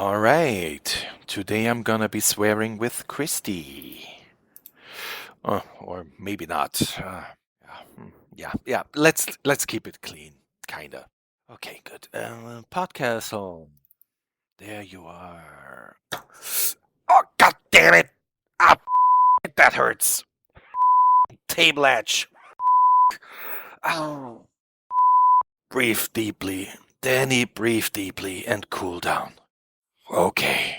All right, today I'm gonna be swearing with Kristy. Or maybe not. Yeah. Let's keep it clean, kinda. Okay, good. Podcast home. There you are. Oh, god damn it! Ah, that hurts. Table edge. Oh. Breathe deeply. Danny, breathe deeply and cool down. Okay.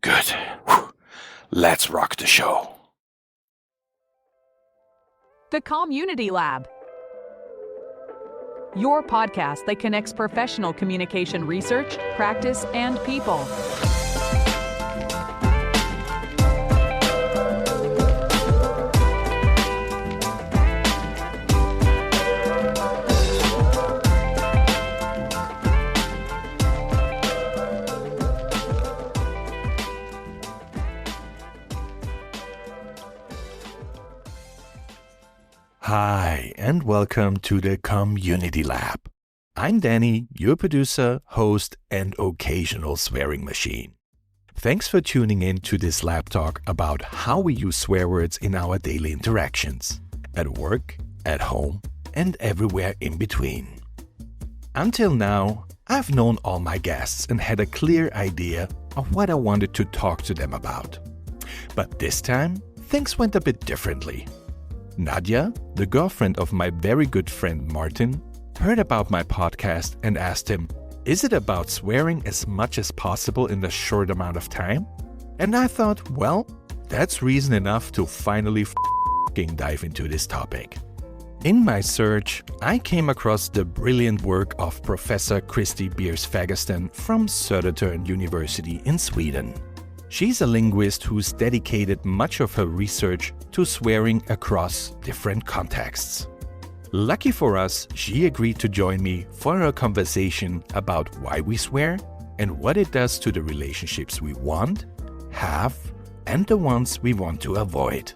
Good. Whew. Let's rock the show. The Community Lab. Your podcast that connects professional communication research, practice, and people. Hi, and welcome to the Community Lab. I'm Danny, your producer, host, and occasional swearing machine. Thanks for tuning in to this lab talk about how we use swear words in our daily interactions, at work, at home, and everywhere in between. Until now, I've known all my guests and had a clear idea of what I wanted to talk to them about. But this time, things went a bit differently. Nadia, the girlfriend of my very good friend Martin, heard about my podcast and asked him, is it about swearing as much as possible in a short amount of time? And I thought, well, that's reason enough to finally dive into this topic. In my search, I came across the brilliant work of Professor Kristy Beers Fägersten from Södertörn University in Sweden. She's a linguist who's dedicated much of her research to swearing across different contexts. Lucky for us, she agreed to join me for a conversation about why we swear and what it does to the relationships we want, have, and the ones we want to avoid.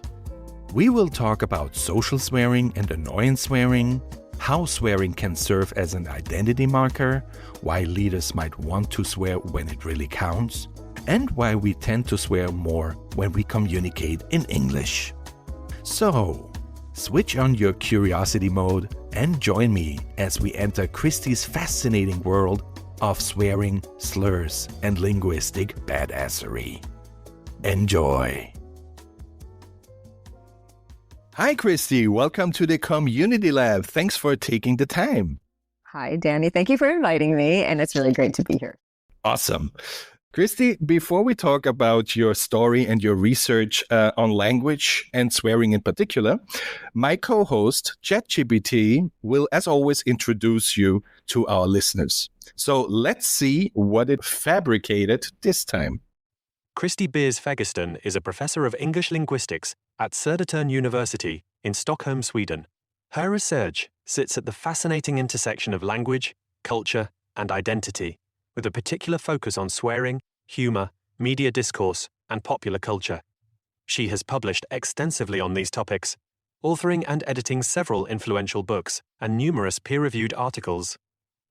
We will talk about social swearing and annoyance swearing, how swearing can serve as an identity marker, why leaders might want to swear when it really counts, and why we tend to swear more when we communicate in English. So, switch on your curiosity mode and join me as we enter Kristy's fascinating world of swearing, slurs, and linguistic badassery. Enjoy! Hi Kristy, welcome to the Community Lab. Thanks for taking the time. Hi, Danny. Thank you for inviting me, and it's really great to be here. Awesome. Kristy, before we talk about your story and your research on language and swearing in particular, my co-host, ChatGPT, will, as always, introduce you to our listeners. So let's see what it fabricated this time. Kristy Beers Fägersten is a professor of English linguistics at Södertörn University in Stockholm, Sweden. Her research sits at the fascinating intersection of language, culture, and identity, with a particular focus on swearing, humor, media discourse, and popular culture. She has published extensively on these topics, authoring and editing several influential books and numerous peer-reviewed articles.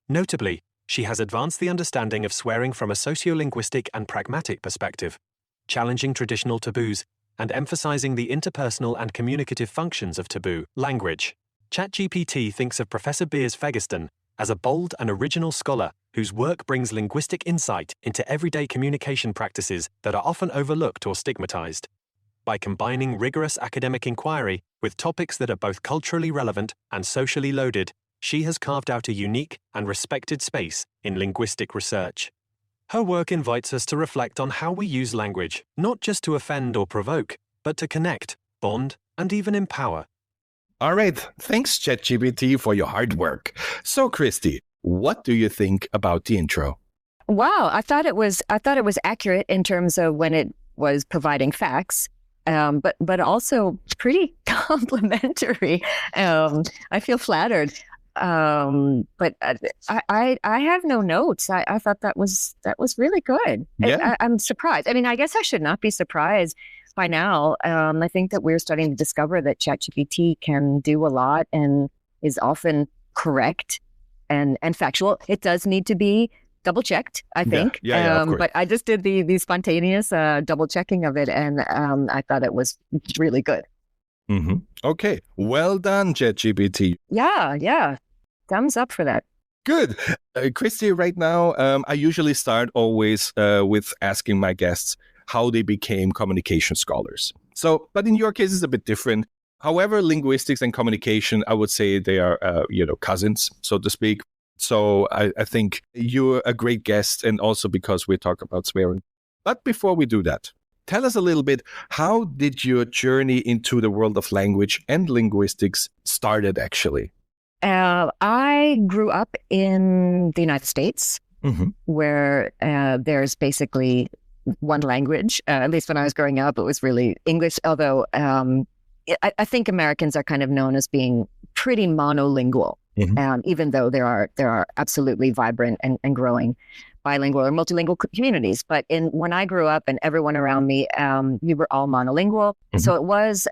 Notably, she has advanced the understanding of swearing from a sociolinguistic and pragmatic perspective, challenging traditional taboos and emphasizing the interpersonal and communicative functions of taboo language. ChatGPT thinks of Professor Beers Fägersten as a bold and original scholar whose work brings linguistic insight into everyday communication practices that are often overlooked or stigmatized. By combining rigorous academic inquiry with topics that are both culturally relevant and socially loaded, she has carved out a unique and respected space in linguistic research. Her work invites us to reflect on how we use language, not just to offend or provoke, but to connect, bond, and even empower. All right. Thanks, ChatGPT, for your hard work. So, Kristy, what do you think about the intro? Wow, I thought it was accurate in terms of when it was providing facts, but also pretty complimentary. I feel flattered. But I have no notes. I thought that was really good. Yeah. I'm surprised. I mean, I guess I should not be surprised by now. I think that we're starting to discover that ChatGPT can do a lot and is often correct and factual. It does need to be double checked, I think. Yeah, of course. But I just did the spontaneous double checking of it, and I thought it was really good. Mm-hmm. Okay. Well done, ChatGPT. Yeah. Thumbs up for that. Good. Kristy, right now, I usually start always with asking my guests how they became communication scholars. So, but in your case, it's a bit different. However, linguistics and communication, I would say they are, cousins, so to speak. So I think you're a great guest, and also because we talk about swearing. But before we do that, tell us a little bit, how did your journey into the world of language and linguistics started, actually? I grew up in the United States, where there's basically one language. At least when I was growing up, it was really English, although I think Americans are kind of known as being pretty monolingual, even though there are absolutely vibrant and growing bilingual or multilingual communities. But when I grew up and everyone around me, we were all monolingual. So it was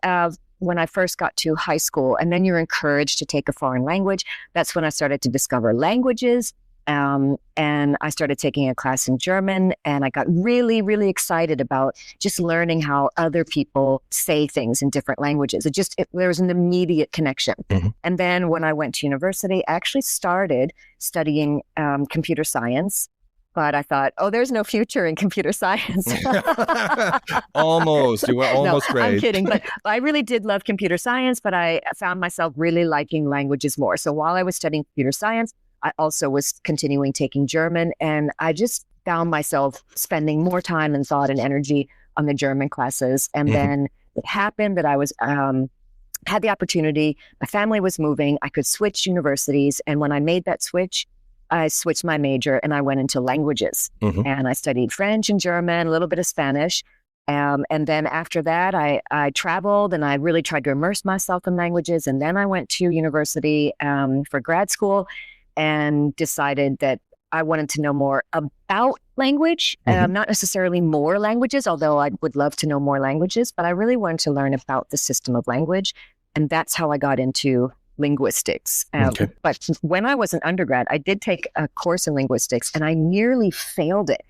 when I first got to high school, and then you're encouraged to take a foreign language. That's when I started to discover languages. And I started taking a class in German, and I got really, really excited about just learning how other people say things in different languages. There was an immediate connection. And then when I went to university, I actually started studying computer science. But I thought, there's no future in computer science. Almost. You were almost right. I'm kidding. But I really did love computer science, but I found myself really liking languages more. So while I was studying computer science, I also was continuing taking German. And I just found myself spending more time and thought and energy on the German classes. And then it happened that I was had the opportunity. My family was moving. I could switch universities. And when I made that switch, I switched my major and I went into languages. And I studied French and German, a little bit of Spanish. And then after that, I traveled and I really tried to immerse myself in languages. And then I went to university for grad school and decided that I wanted to know more about language, not necessarily more languages, although I would love to know more languages, but I really wanted to learn about the system of language. And that's how I got into linguistics. But when I was an undergrad, I did take a course in linguistics and I nearly failed it.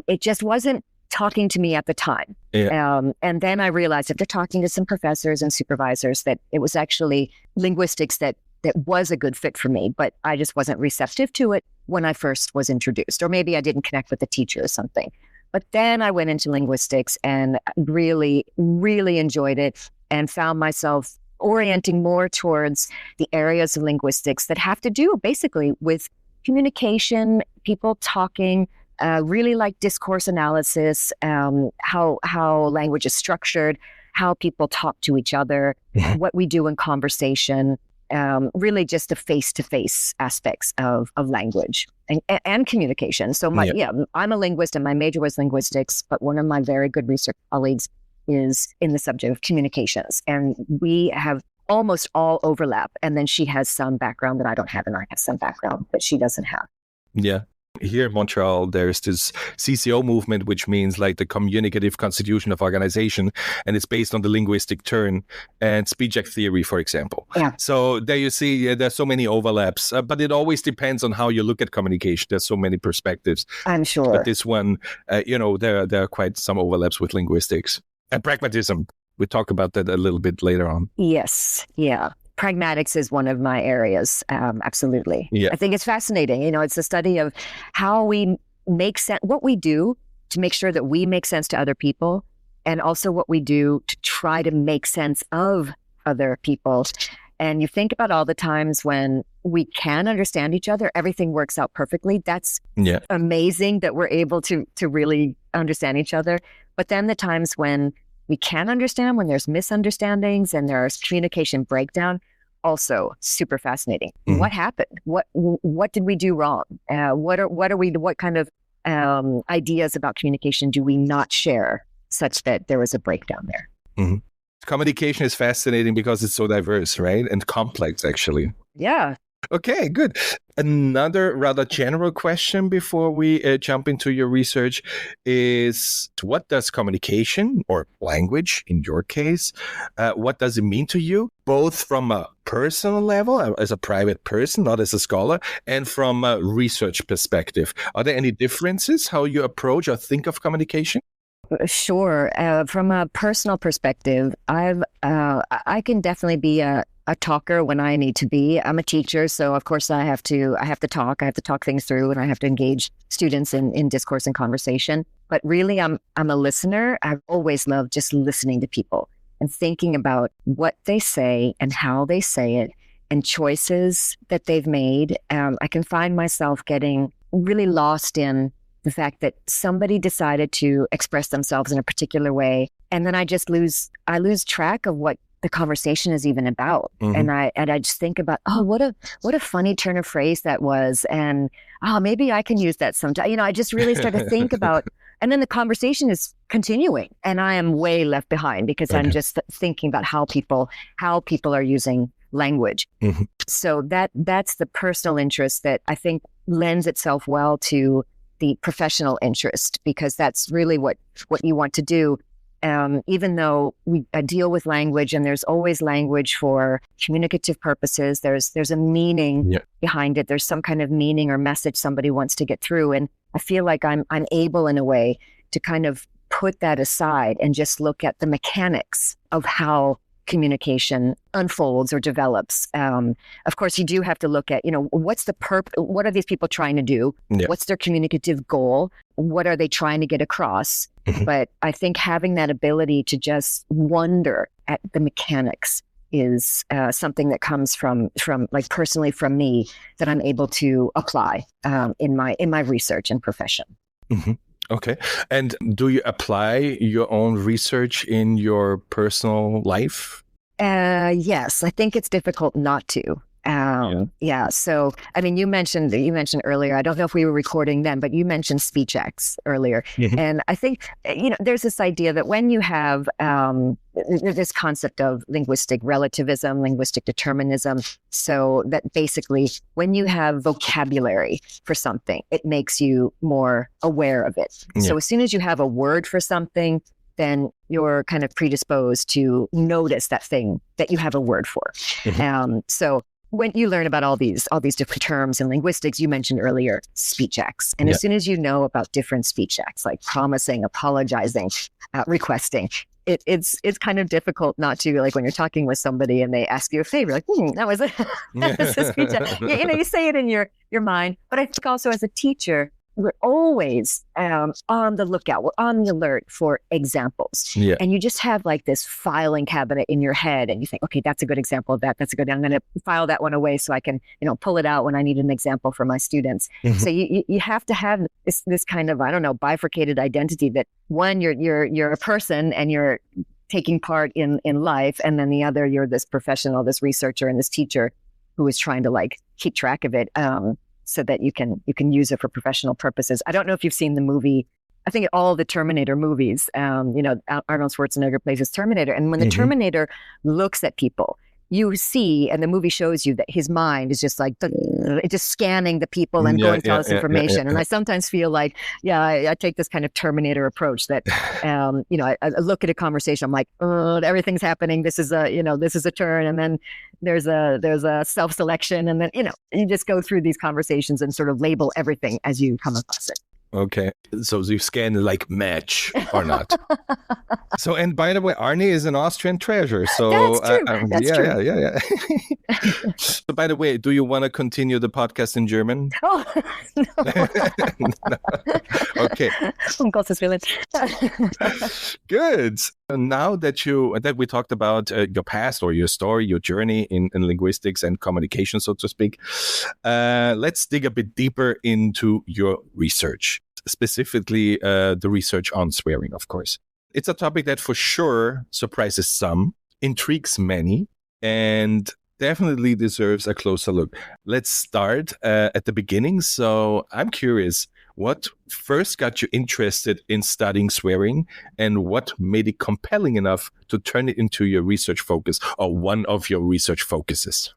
It just wasn't talking to me at the time. And then I realized after talking to some professors and supervisors that it was actually linguistics that was a good fit for me, but I just wasn't receptive to it when I first was introduced, or maybe I didn't connect with the teacher or something. But then I went into linguistics and really, really enjoyed it and found myself orienting more towards the areas of linguistics that have to do basically with communication, people talking, really like discourse analysis, how language is structured, how people talk to each other, what we do in conversation, really just the face-to-face aspects of language and communication. So I'm a linguist and my major was linguistics, but one of my very good research colleagues is in the subject of communications. And we have almost all overlap. And then she has some background that I don't have, and I have some background that she doesn't have. Yeah. Here in Montreal, there's this CCO movement, which means like the communicative constitution of organization. And it's based on the linguistic turn and speech act theory, for example. So there you see, there's so many overlaps, but it always depends on how you look at communication. There's so many perspectives. I'm sure. But this one, there are quite some overlaps with linguistics. And pragmatism, we talk about that a little bit later on. Yes, yeah. Pragmatics is one of my areas, absolutely. Yeah. I think it's fascinating. It's a study of how we make sense, what we do to make sure that we make sense to other people, and also what we do to try to make sense of other people. And you think about all the times when we can understand each other, everything works out perfectly. That's amazing that we're able to really understand each other. But then the times when we can understand, when there's misunderstandings and there's communication breakdown, also super fascinating. What happened? What did we do wrong? What kind of ideas about communication do we not share such that there was a breakdown there? Communication is fascinating because it's so diverse, right? And complex, actually. Yeah. Okay, good. Another rather general question before we jump into your research is, what does communication or language, in your case, what does it mean to you, both from a personal level, as a private person, not as a scholar, and from a research perspective? Are there any differences how you approach or think of communication? Sure. From a personal perspective, I can definitely be a talker when I need to be. I'm a teacher, so of course I have to talk things through, and I have to engage students in discourse and conversation. But really, I'm a listener. I've always loved just listening to people and thinking about what they say and how they say it and choices that they've made. I can find myself getting really lost in the fact that somebody decided to express themselves in a particular way, and then I lose track of what the conversation is even about. Mm-hmm. And I just think about, oh, what a funny turn of phrase that was, and oh, maybe I can use that sometime. I just really start to think about, and then the conversation is continuing, and I am way left behind because I'm just thinking about how people are using language. Mm-hmm. So that's the personal interest that I think lends itself well to the professional interest, because that's really what you want to do. Even though we deal with language, and there's always language for communicative purposes, there's a meaning behind it. There's some kind of meaning or message somebody wants to get through. And I feel like I'm able in a way to kind of put that aside and just look at the mechanics of how communication unfolds or develops. Of course, you do have to look at, what's the what are these people trying to do? Yeah. What's their communicative goal? What are they trying to get across? Mm-hmm. But I think having that ability to just wonder at the mechanics is something that comes from like personally from me, that I'm able to apply in my research and profession. Mm-hmm. Okay. And do you apply your own research in your personal life? Yes, I think it's difficult not to. Yeah. So, I mean, you mentioned earlier, I don't know if we were recording then, but you mentioned speech acts earlier. Mm-hmm. And I think, there's this idea that when you have this concept of linguistic relativism, linguistic determinism, so that basically when you have vocabulary for something, it makes you more aware of it. Yeah. So as soon as you have a word for something, then you're kind of predisposed to notice that thing that you have a word for. Mm-hmm. So when you learn about all these different terms in linguistics, you mentioned earlier speech acts. And as soon as you know about different speech acts, like promising, apologizing, requesting, it's kind of difficult not to, like when you're talking with somebody and they ask you a favor, like, that was a speech act. You say it in your mind. But I think also as a teacher, we're always on the lookout. We're on the alert for examples. Yeah. And you just have like this filing cabinet in your head, and you think, okay, that's a good example of that. I'm going to file that one away so I can, pull it out when I need an example for my students. Mm-hmm. So you have to have this kind of, bifurcated identity that one, you're a person and you're taking part in life. And then the other, you're this professional, this researcher and this teacher who is trying to like keep track of it. So that you can use it for professional purposes. I don't know if you've seen the movie. I think all the Terminator movies. Arnold Schwarzenegger plays his Terminator, and when the Terminator looks at people, you see, and the movie shows you that his mind is just like just scanning the people and going through all this information. And I sometimes feel like, I take this kind of Terminator approach that, I look at a conversation, I'm like, everything's happening. This is a turn, and then there's a self-selection, and then you just go through these conversations and sort of label everything as you come across it. Okay. So you scan like match or not. So, and by the way, Arne is an Austrian treasure. So that's true. That's true. Yeah. So by the way, do you want to continue the podcast in German? Oh, no. No. Okay. Um Gottes Willen. Good. Now that we talked about your past or your story, your journey in linguistics and communication, so to speak, let's dig a bit deeper into your research, specifically the research on swearing, of course. It's a topic that for sure surprises some, intrigues many, and definitely deserves a closer look. Let's start at the beginning. So I'm curious, what first got you interested in studying swearing, and what made it compelling enough to turn it into your research focus or one of your research focuses?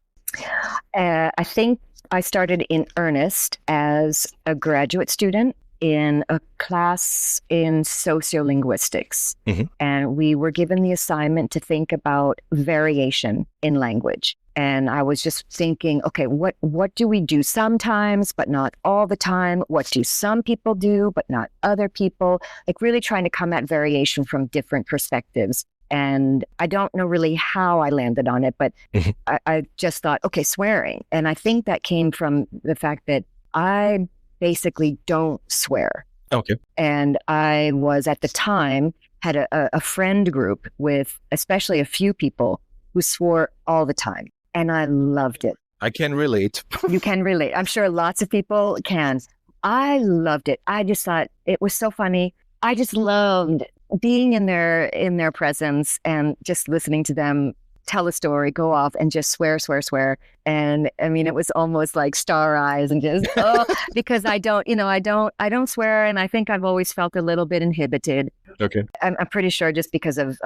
I think I started in earnest as a graduate student in a class in sociolinguistics. And we were given the assignment to think about variation in language. And I was just thinking, okay, what do we do sometimes, but not all the time? What do some people do, but not other people? Like really trying to come at variation from different perspectives. And I don't know really how I landed on it, but I just thought, okay, swearing. And I think that came from the fact that I basically don't swear. Okay. And I was at the time had a friend group with especially a few people who swore all the time. And I loved it. I can relate. You can relate. I'm sure lots of people can. I loved it. I just thought it was so funny. I just loved being in their presence and just listening to them tell a story, go off and just swear. And I mean, it was almost like star eyes and just, because I don't swear. And I think I've always felt a little bit inhibited. Okay. I'm pretty sure just because of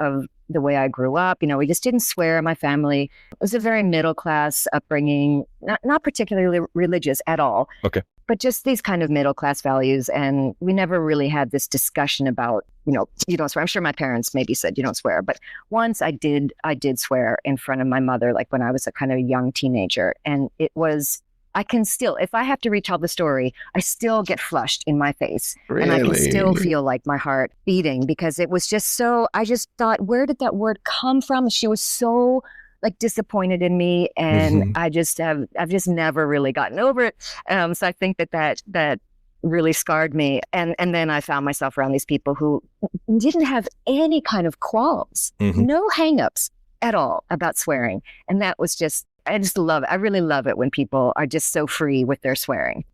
the way I grew up, we just didn't swear in my family. It was a very middle class upbringing, not particularly religious at all. Okay. But just these kind of middle class values. And we never really had this discussion about, you don't swear. I'm sure my parents maybe said you don't swear. But once I did swear in front of my mother, like when I was a kind of young teenager. And it was, I can still, if I have to retell the story, I still get flushed in my face. Really? And I can still feel like my heart beating because it was just so, I just thought, where did that word come from? She was so like disappointed in me. And I've just never really gotten over it. So I think that really scarred me. And then I found myself around these people who didn't have any kind of qualms, no hangups at all about swearing. And that was just, I just love it. I really love it when people are just so free with their swearing.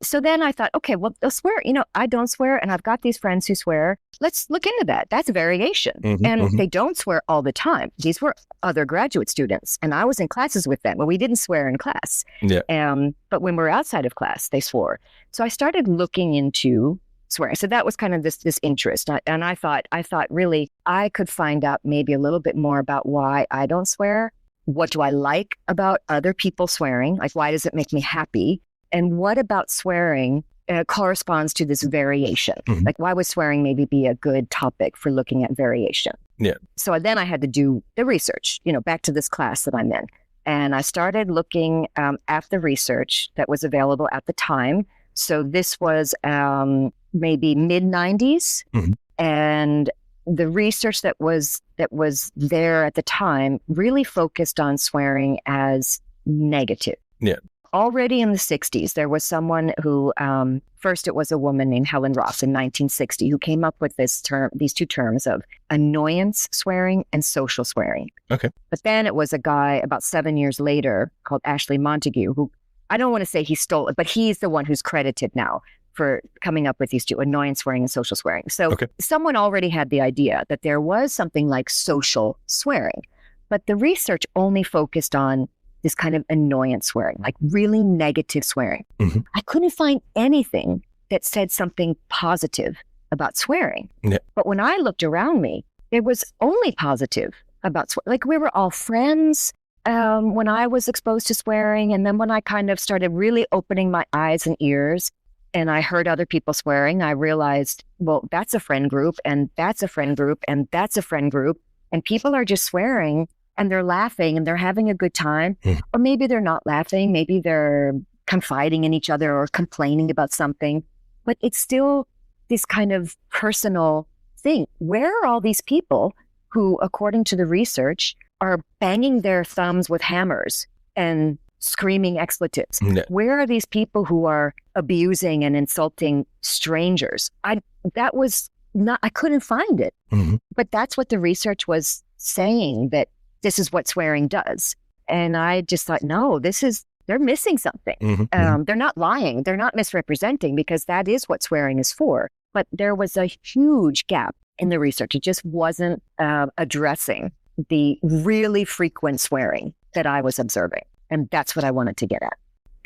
So then I thought, okay, well, they'll swear. I don't swear, and I've got these friends who swear. Let's look into that. That's variation. And they don't swear all the time. These were other graduate students, and I was in classes with them, but we didn't swear in class. Yeah. But when we were outside of class, they swore. So I started looking into swearing. So that was kind of this interest. And I thought really I could find out maybe a little bit more about why I don't swear. What do I like about other people swearing? Like, why does it make me happy? And what about swearing corresponds to this variation? Like, why would swearing maybe be a good topic for looking at variation? Yeah. So then I had to do the research, back to this class that I'm in. And I started looking at the research that was available at the time. So this was maybe mid-90s. And the research that was there at the time really focused on swearing as negative. Yeah. Already in the 60s, there was someone who, first it was a woman named Helen Ross in 1960 who came up with these two terms of annoyance swearing and social swearing. Okay. But then it was a guy about 7 years later called Ashley Montague, who I don't want to say he stole it, but he's the one who's credited now for coming up with these two, annoyance swearing and social swearing. So someone already had the idea that there was something like social swearing, but the research only focused on this kind of annoyance swearing, like really negative swearing. I couldn't find anything that said something positive about swearing. Yeah. But when I looked around me, it was only positive about swearing. Like we were all friends when I was exposed to swearing. And then when I kind of started really opening my eyes and ears, and I heard other people swearing, I realized, well, that's a friend group, and that's a friend group, and that's a friend group. And people are just swearing, and they're laughing, and they're having a good time. Or maybe they're not laughing. Maybe they're confiding in each other or complaining about something. But it's still this kind of personal thing. Where are all these people who, according to the research, are banging their thumbs with hammers and screaming expletives? Where are these people who are abusing and insulting strangers? I couldn't find it. But that's what the research was saying, that this is what swearing does. And I just thought, no, they're missing something. They're not lying. They're not misrepresenting, because that is what swearing is for. But there was a huge gap in the research. It just wasn't addressing the really frequent swearing that I was observing. And that's what I wanted to get at.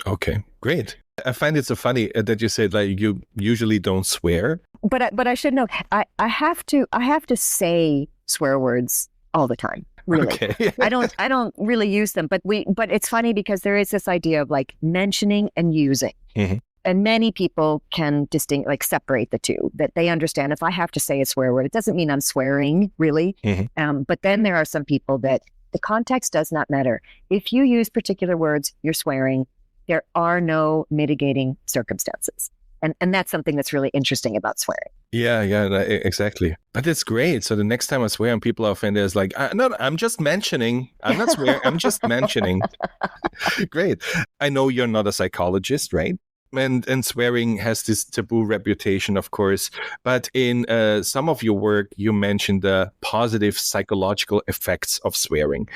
Okay, great. I find it so funny that you said like you usually don't swear. But I should know, I have to say swear words all the time. really. Okay. I don't really use them, but it's funny because there is this idea of like mentioning and using. Mhm. And many people can separate the two, that they understand if I have to say a swear word, it doesn't mean I'm swearing, really. Mhm. But then there are some people that the context does not matter. If you use particular words, you're swearing. There are no mitigating circumstances. And that's something that's really interesting about swearing. Yeah, exactly. But it's great. So the next time I swear and people are offended, it's like, no, I'm just mentioning. I'm not swearing. I'm just mentioning. Great. I know you're not a psychologist, right? And swearing has this taboo reputation, of course. But in some of your work, you mentioned the positive psychological effects of swearing.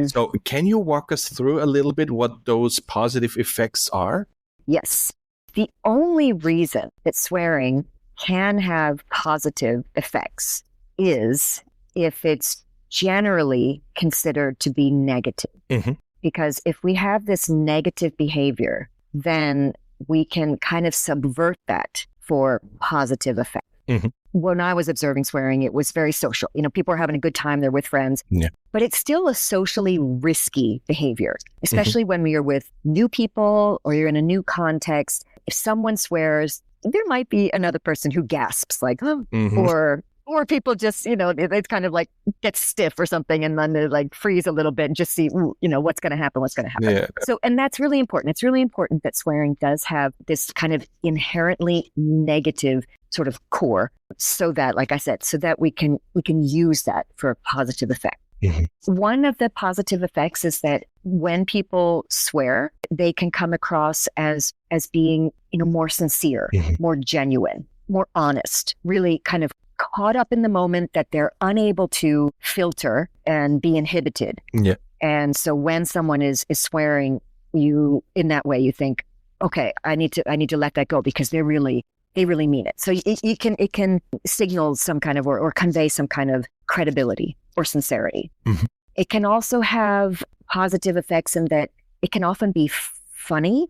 So can you walk us through a little bit what those positive effects are? Yes. The only reason that swearing can have positive effects is if it's generally considered to be negative. Mhm. Because if we have this negative behavior, then we can kind of subvert that for positive effect. Mhm. When I was observing swearing, it was very social. People are having a good time, they're with friends. Yeah. But it's still a socially risky behavior, especially when you're with new people or you're in a new context. If someone swears, there might be another person who gasps, like, oh, Mhm. or people just, it's kind of like get stiff or something, and then they like freeze a little bit and just see, what's going to happen. Yeah. So, and that's really important. It's really important that swearing does have this kind of inherently negative sort of core, so that, like I said, so that we can use that for a positive effect. Mhm. One of the positive effects is that when people swear, they can come across as being, more sincere, Mhm. more genuine, more honest, really kind of caught up in the moment, that they're unable to filter and be inhibited. Yeah. And so when someone is swearing, in that way, you think, okay, I need to let that go because they really mean it. So it can signal some kind of or convey some kind of credibility or sincerity. Mhm. It can also have positive effects in that it can often be funny,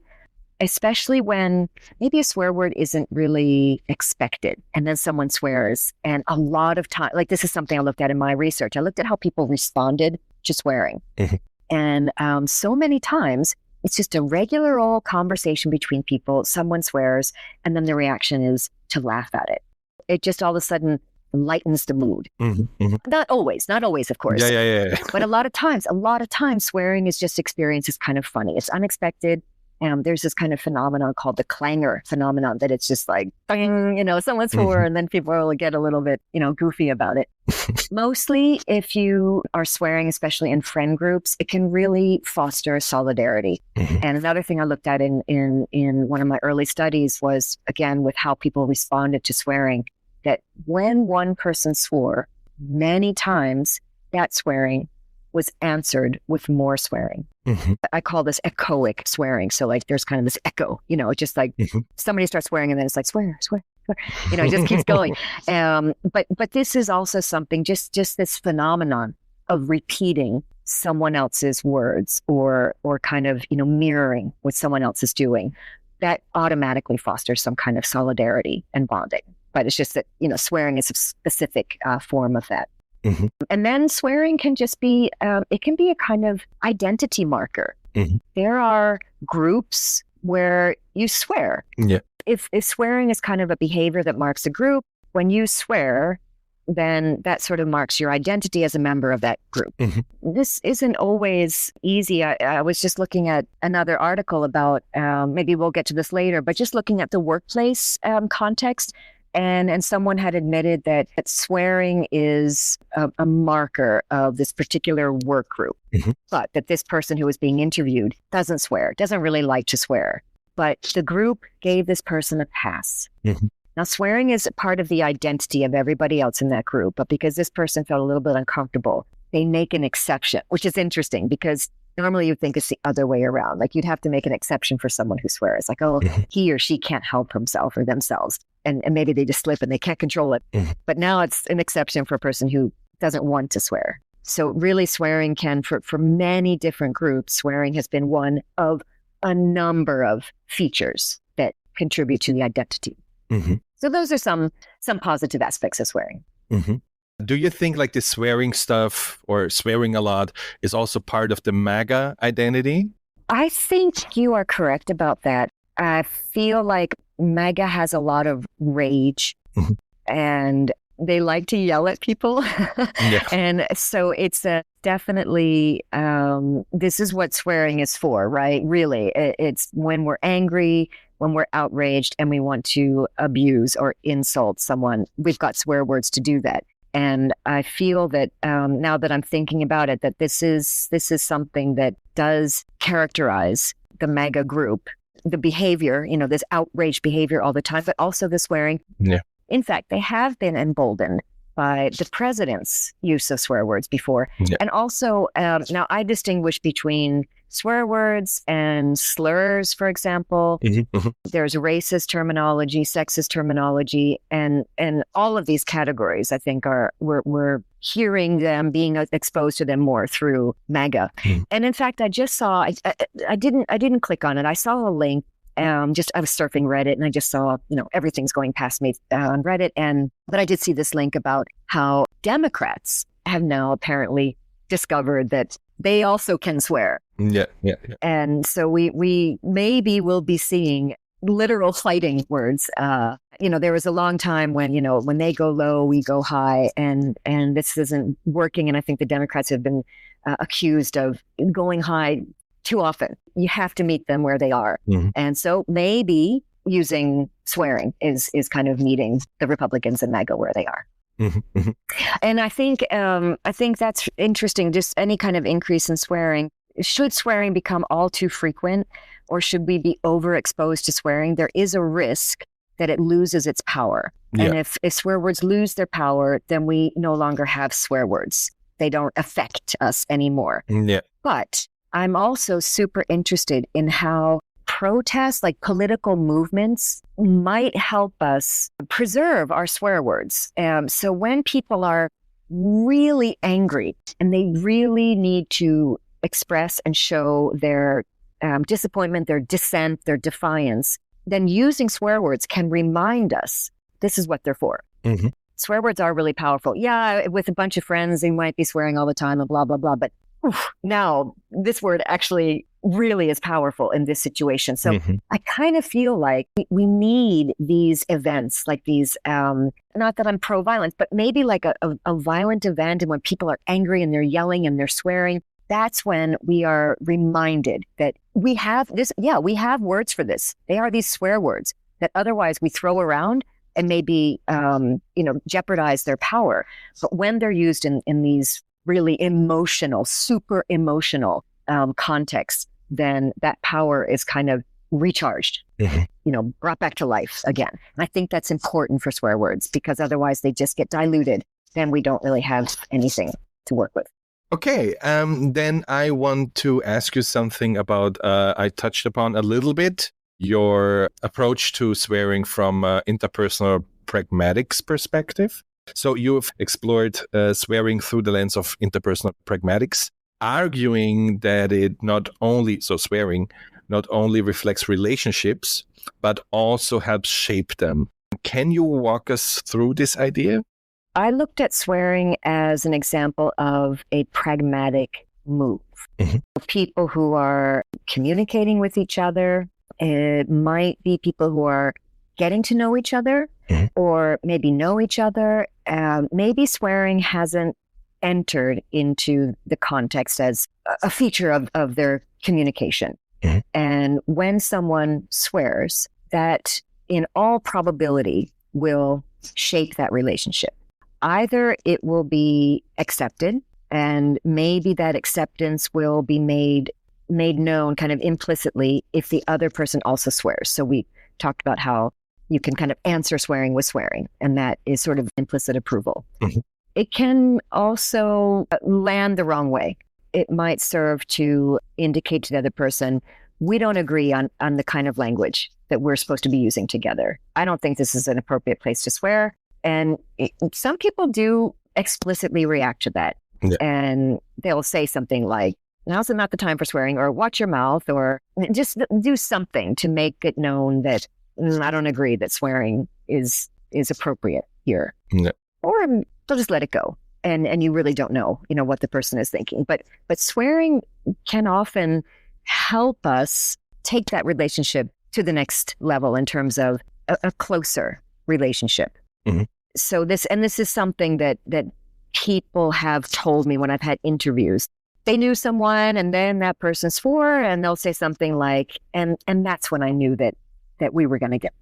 especially when maybe a swear word isn't really expected and then someone swears. And a lot of time, like this is something I looked at in my research. I looked at how people responded to swearing. Mhm. And so many times it's just a regular old conversation between people. Someone swears and then the reaction is to laugh at it. It just all of a sudden lightens the mood. Mhm. Mhm. Not always, of course. Yeah. But a lot of times swearing is just experienced as kind of funny. It's unexpected. There's this kind of phenomenon called the clangor phenomenon, that it's just like, someone swore and then people will get a little bit, goofy about it. Mostly if you are swearing, especially in friend groups, it can really foster solidarity. Mhm. And another thing I looked at in one of my early studies was, again, with how people responded to swearing, that when one person swore, many times that swearing was answered with more swearing. Mhm. I call this echoic swearing. So like there's kind of this echo, just like somebody starts swearing and then it's like swear. It just keeps going. But this is also something, just this phenomenon of repeating someone else's words or kind of, mirroring what someone else is doing, that automatically fosters some kind of solidarity and bonding. But it's just that, swearing is a specific form of that. Mhm. And then swearing can just be, it can be a kind of identity marker. Mhm. There are groups where you swear. Yeah. If swearing is kind of a behavior that marks a group, when you swear, then that sort of marks your identity as a member of that group. Mhm. This isn't always easy. I was just looking at another article about, maybe we'll get to this later, but just looking at the workplace context. And someone had admitted that swearing is a marker of this particular work group, Mhm. but that this person who was being interviewed doesn't swear, doesn't really like to swear. But the group gave this person a pass. Mhm. Now, swearing is part of the identity of everybody else in that group, but because this person felt a little bit uncomfortable, they make an exception, which is interesting because normally you'd think it's the other way around. Like you'd have to make an exception for someone who swears, like, oh, he or she can't help himself or themselves. And maybe they just slip and they can't control it. Mhm. But now it's an exception for a person who doesn't want to swear. So really swearing can, for many different groups, swearing has been one of a number of features that contribute to the identity. Mhm. So those are some positive aspects of swearing. Mhm. Do you think like the swearing stuff or swearing a lot is also part of the MAGA identity? I think you are correct about that. I feel like MAGA has a lot of rage and they like to yell at people. Yeah. And so it's definitely, this is what swearing is for, right? Really, it's when we're angry, when we're outraged and we want to abuse or insult someone, we've got swear words to do that. And I feel that now that I'm thinking about it, that this is something that does characterize the MAGA group, the behavior, this outraged behavior all the time, but also the swearing. Yeah. In fact, they have been emboldened by the president's use of swear words before. Yeah. And also, now I distinguish between swear words and slurs, for example. There's racist terminology, sexist terminology, and all of these categories, I think, we're hearing them, being exposed to them more through MAGA. And in fact, I just saw, I didn't click on it. I saw a link. I was surfing Reddit and I just saw, everything's going past me on Reddit. But I did see this link about how Democrats have now apparently discovered that they also can swear. Yeah. And so we maybe will be seeing literal fighting words. There was a long time when, when they go low, we go high, and this isn't working. And I think the Democrats have been accused of going high too often. You have to meet them where they are. And so maybe using swearing is kind of meeting the Republicans and MAGA where they are. And I think that's interesting. Just any kind of increase in swearing. Should swearing become all too frequent, or should we be overexposed to swearing? There is a risk that it loses its power. Yeah. And if swear words lose their power, then we no longer have swear words. They don't affect us anymore. Yeah. But I'm also super interested in how protests, like political movements, might help us preserve our swear words. So when people are really angry and they really need to express and show their disappointment, their dissent, their defiance, then using swear words can remind us this is what they're for. Swear words are really powerful. Yeah, with a bunch of friends, they might be swearing all the time and blah, blah, blah. But now this word actually really is powerful in this situation. So I kind of feel like we need these events, like these, not that I'm pro-violence, but maybe like a violent event, and when people are angry and they're yelling and they're swearing, that's when we are reminded that we have this. Yeah, we have words for this. They are these swear words that otherwise we throw around and maybe, jeopardize their power. But when they're used in these really emotional, super emotional contexts, then that power is kind of recharged, brought back to life again. And I think that's important for swear words, because otherwise they just get diluted. Then we don't really have anything to work with. Okay, then I want to ask you something about, I touched upon a little bit, your approach to swearing from interpersonal pragmatics perspective. So you've explored swearing through the lens of interpersonal pragmatics, arguing that swearing not only reflects relationships, but also helps shape them. Can you walk us through this idea? I looked at swearing as an example of a pragmatic move. People who are communicating with each other, it might be people who are getting to know each other, or maybe know each other. Maybe swearing hasn't entered into the context as a feature of their communication. And when someone swears, that in all probability will shape that relationship. Either it will be accepted, and maybe that acceptance will be made known kind of implicitly if the other person also swears. So we talked about how you can kind of answer swearing with swearing, and that is sort of implicit approval. It can also land the wrong way. It might serve to indicate to the other person, we don't agree on the kind of language that we're supposed to be using together. I don't think this is an appropriate place to swear. And some people do explicitly react to that. Yeah. And they'll say something like, now's not the time for swearing, or watch your mouth, or just do something to make it known that I don't agree that swearing is appropriate here. Yeah. Or they'll just let it go. And you really don't know, what the person is thinking. But swearing can often help us take that relationship to the next level in terms of a closer relationship. Mhm. So this is something that people have told me when I've had interviews. They knew someone and then that person swore and they'll say something like, and that's when I knew that we were going to get,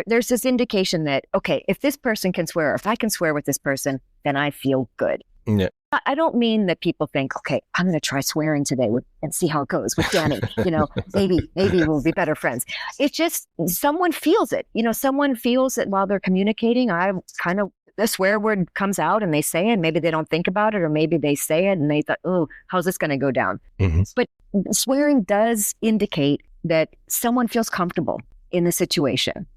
there's this indication that, okay, if this person can swear, or if I can swear with this person, then I feel good. Yeah. I don't mean that people think, okay, I'm going to try swearing today and see how it goes with Danny. Maybe we'll be better friends. It's just someone feels it. Someone feels it while they're communicating. The swear word comes out and they say it. Maybe they don't think about it, or maybe they say it and they thought, oh, how's this going to go down? Mm-hmm. But swearing does indicate that someone feels comfortable in the situation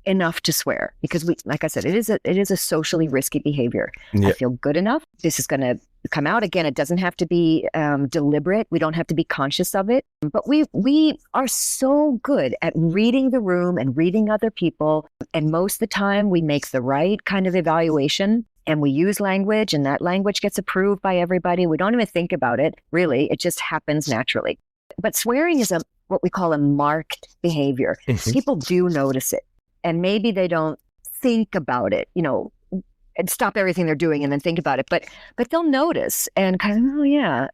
enough to swear, because like I said, it is a socially risky behavior. Yeah. I feel good enough. This is going to come out. Again, it doesn't have to be deliberate. We don't have to be conscious of it. But we are so good at reading the room and reading other people. And most of the time we make the right kind of evaluation and we use language, and that language gets approved by everybody. We don't even think about it, really. It just happens naturally. But swearing is what we call a marked behavior. Mhm. People do notice it. And maybe they don't think about it, and stop everything they're doing and then think about it. But they'll notice and kind of, oh yeah,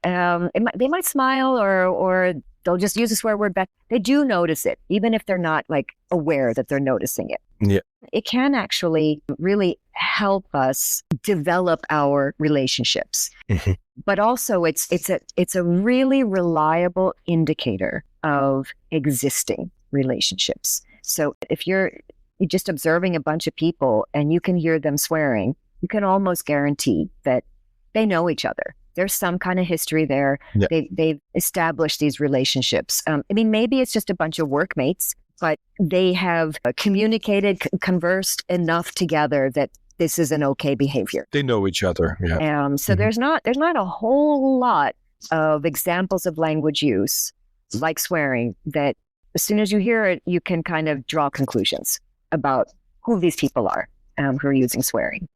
they might smile or they'll just use a swear word back. They do notice it, even if they're not like aware that they're noticing it. Yeah. It can actually really help us develop our relationships. Mhm. But also it's a really reliable indicator of existing relationships. So if you're just observing a bunch of people and you can hear them swearing, you can almost guarantee that they know each other. There's some kind of history there. Yeah. They've established these relationships. Maybe it's just a bunch of workmates, but they have communicated, conversed enough together that this is an okay behavior. They know each other. Yeah. So Mhm. there's not a whole lot of examples of language use like swearing that as soon as you hear it, you can kind of draw conclusions about who these people are who are using swearing.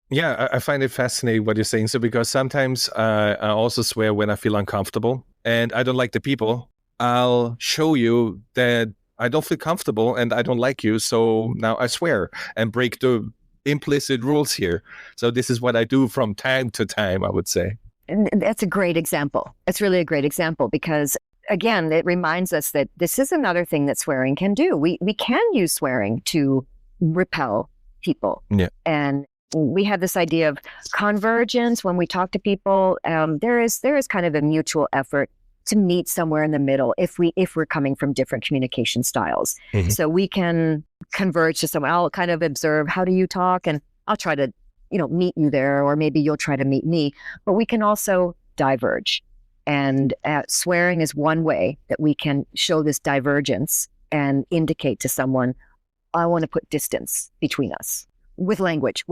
Yeah, I find it fascinating what you're saying. So because sometimes I also swear when I feel uncomfortable and I don't like the people, I'll show you that I don't feel comfortable and I don't like you. So now I swear and break the implicit rules here. So this is what I do from time to time, I would say. And that's a great example. It's really a great example because, again, it reminds us that this is another thing that swearing can do. We can use swearing to repel people. Yeah. And we have this idea of convergence when we talk to people. There is kind of a mutual effort to meet somewhere in the middle if we're coming from different communication styles. Mhm. So we can converge to someone. I'll kind of observe, how do you talk? And I'll try to, meet you there, or maybe you'll try to meet me. But we can also diverge. And swearing is one way that we can show this divergence and indicate to someone, I want to put distance between us with language.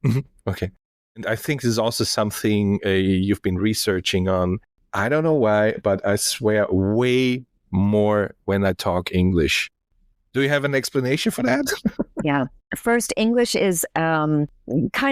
Mhm. Okay. And I think this is also something you've been researching on. I don't know why, but I swear way more when I talk English. Do you have an explanation for that? Yeah. First, English is kind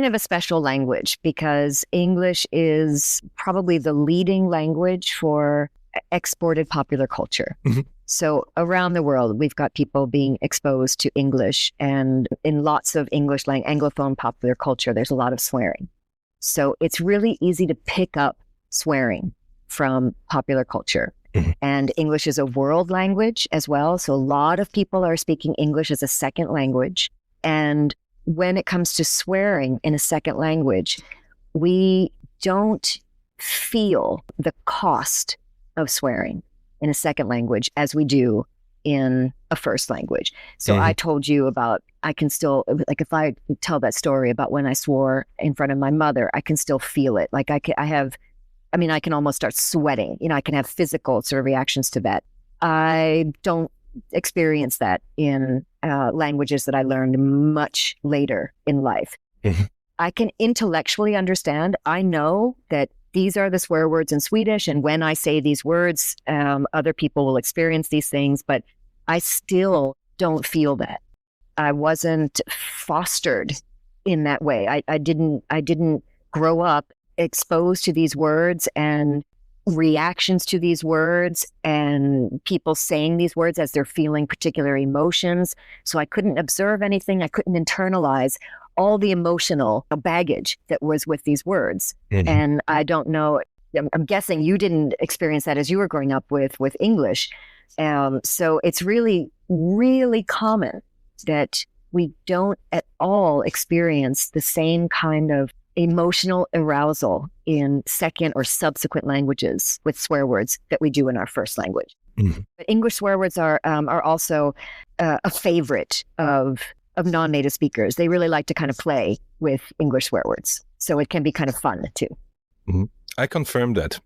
of a special language because English is probably the leading language for exported popular culture. Mhm. So around the world, we've got people being exposed to English, and in lots of English Anglophone popular culture, there's a lot of swearing. So it's really easy to pick up swearing from popular culture. Mhm. And English is a world language as well. So a lot of people are speaking English as a second language. And when it comes to swearing in a second language, we don't feel the cost of swearing in a second language as we do in a first language. So Mhm. I told you about, I can still, like if I tell that story about when I swore in front of my mother, I can still feel it. Like I can almost start sweating. I can have physical sort of reactions to that. I don't experience that in languages that I learned much later in life. Mhm. I can intellectually understand. I know that these are the swear words in Swedish, and when I say these words, other people will experience these things, but I still don't feel that. I wasn't fostered in that way. I didn't grow up exposed to these words and reactions to these words and people saying these words as they're feeling particular emotions. So I couldn't observe anything. I couldn't internalize all the emotional baggage that was with these words. Mm-hmm. And I don't know, I'm guessing you didn't experience that as you were growing up with English. So it's really, really common that we don't at all experience the same kind of emotional arousal in second or subsequent languages with swear words that we do in our first language. Mm-hmm. But English swear words are also a favorite of non-native speakers. They really like to kind of play with English swear words. So it can be kind of fun too. Mm-hmm. I confirm that.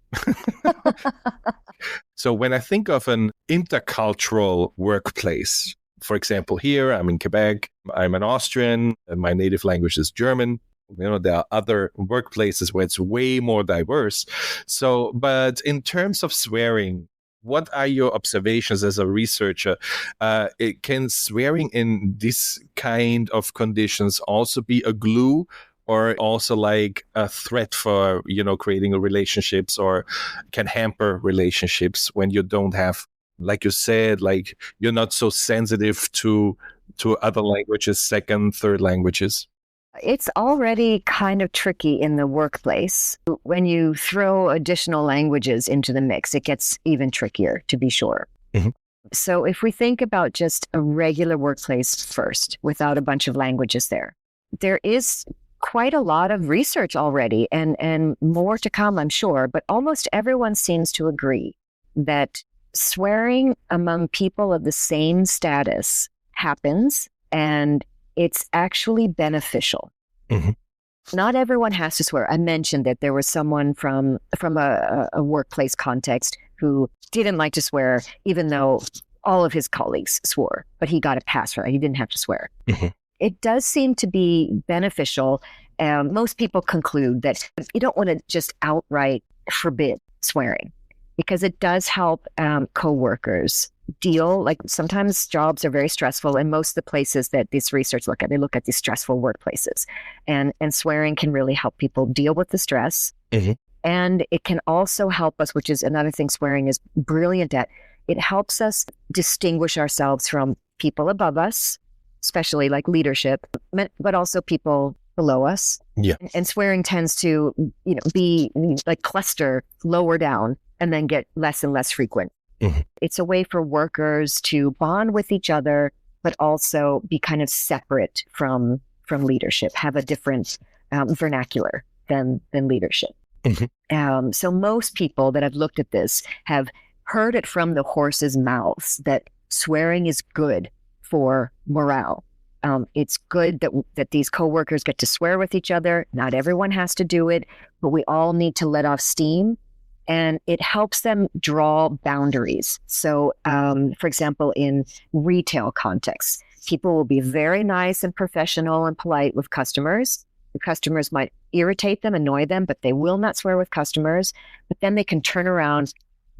So when I think of an intercultural workplace, for example, here I'm in Quebec, I'm an Austrian, and my native language is German. There are other workplaces where it's way more diverse. So, but in terms of swearing, what are your observations as a researcher? Can swearing in this kind of conditions also be a glue, or also like a threat for, creating relationships, or can hamper relationships when you don't have, like you said, like you're not so sensitive to other languages, second, third languages? It's already kind of tricky in the workplace. When you throw additional languages into the mix, it gets even trickier, to be sure. Mm-hmm. So if we think about just a regular workplace first, without a bunch of languages there is quite a lot of research already and more to come, I'm sure. But almost everyone seems to agree that swearing among people of the same status happens, and it's actually beneficial. Mm-hmm. Not everyone has to swear. I mentioned that there was someone from a workplace context who didn't like to swear, even though all of his colleagues swore, but he got a pass for that. He didn't have to swear. Mm-hmm. It does seem to be beneficial. Most people conclude that you don't want to just outright forbid swearing, because it does help coworkers deal, like sometimes jobs are very stressful, and most of the places that this research they look at these stressful workplaces, and swearing can really help people deal with the stress. Mm-hmm. And it can also help us, which is another thing swearing is brilliant at, it helps us distinguish ourselves from people above us, especially like leadership, but also people below us. Yeah. And swearing tends to, be like cluster lower down and then get less and less frequent. Mm-hmm. It's a way for workers to bond with each other, but also be kind of separate from leadership, have a different vernacular than leadership. Mm-hmm. So most people that have looked at this have heard it from the horse's mouths that swearing is good for morale. It's good that these coworkers get to swear with each other. Not everyone has to do it, but we all need to let off steam. And it helps them draw boundaries. So, for example, in retail contexts, people will be very nice and professional and polite with customers. The customers might irritate them, annoy them, but they will not swear with customers. But then they can turn around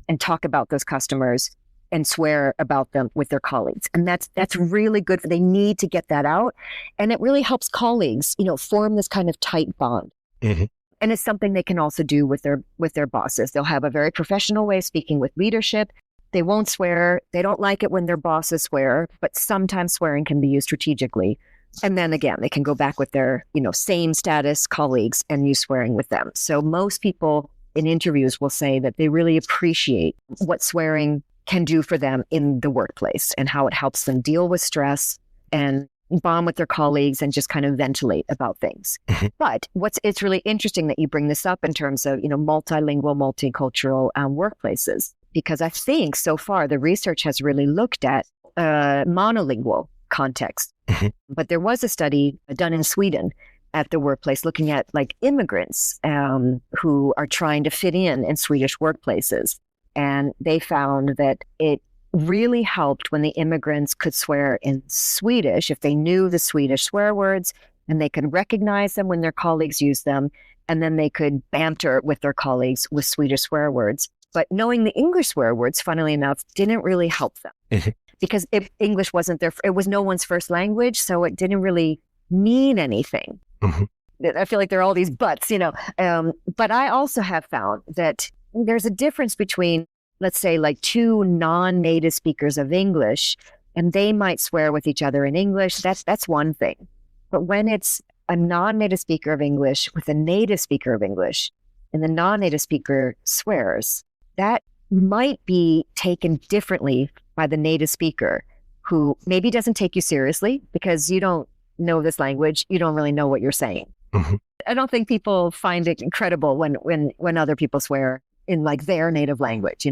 and talk about those customers and swear about them with their colleagues. And that's really good. They need to get that out. And it really helps colleagues, form this kind of tight bond. Mm-hmm. And it's something they can also do with their bosses. They'll have a very professional way of speaking with leadership. They won't swear. They don't like it when their bosses swear, but sometimes swearing can be used strategically. And then again, they can go back with their, same status colleagues and use swearing with them. So most people in interviews will say that they really appreciate what swearing can do for them in the workplace and how it helps them deal with stress and bond with their colleagues and just kind of ventilate about things. Mm-hmm. But it's really interesting that you bring this up in terms of, multilingual, multicultural workplaces, because I think so far the research has really looked at monolingual context. Mm-hmm. But there was a study done in Sweden at the workplace looking at like immigrants who are trying to fit in Swedish workplaces. And they found that it really helped when the immigrants could swear in Swedish, if they knew the Swedish swear words, and they could recognize them when their colleagues used them, and then they could banter with their colleagues with Swedish swear words. But knowing the English swear words, funnily enough, didn't really help them. Mm-hmm. Because English wasn't it was no one's first language, so it didn't really mean anything. Mhm. I feel like there are all these buts, but I also have found that there's a difference between, let's say, like two non-native speakers of English, and they might swear with each other in English. That's one thing. But when it's a non-native speaker of English with a native speaker of English, and the non-native speaker swears, that might be taken differently by the native speaker, who maybe doesn't take you seriously because you don't know this language. You don't really know what you're saying. Mhm. I don't think people find it incredible when other people swear in like their native language,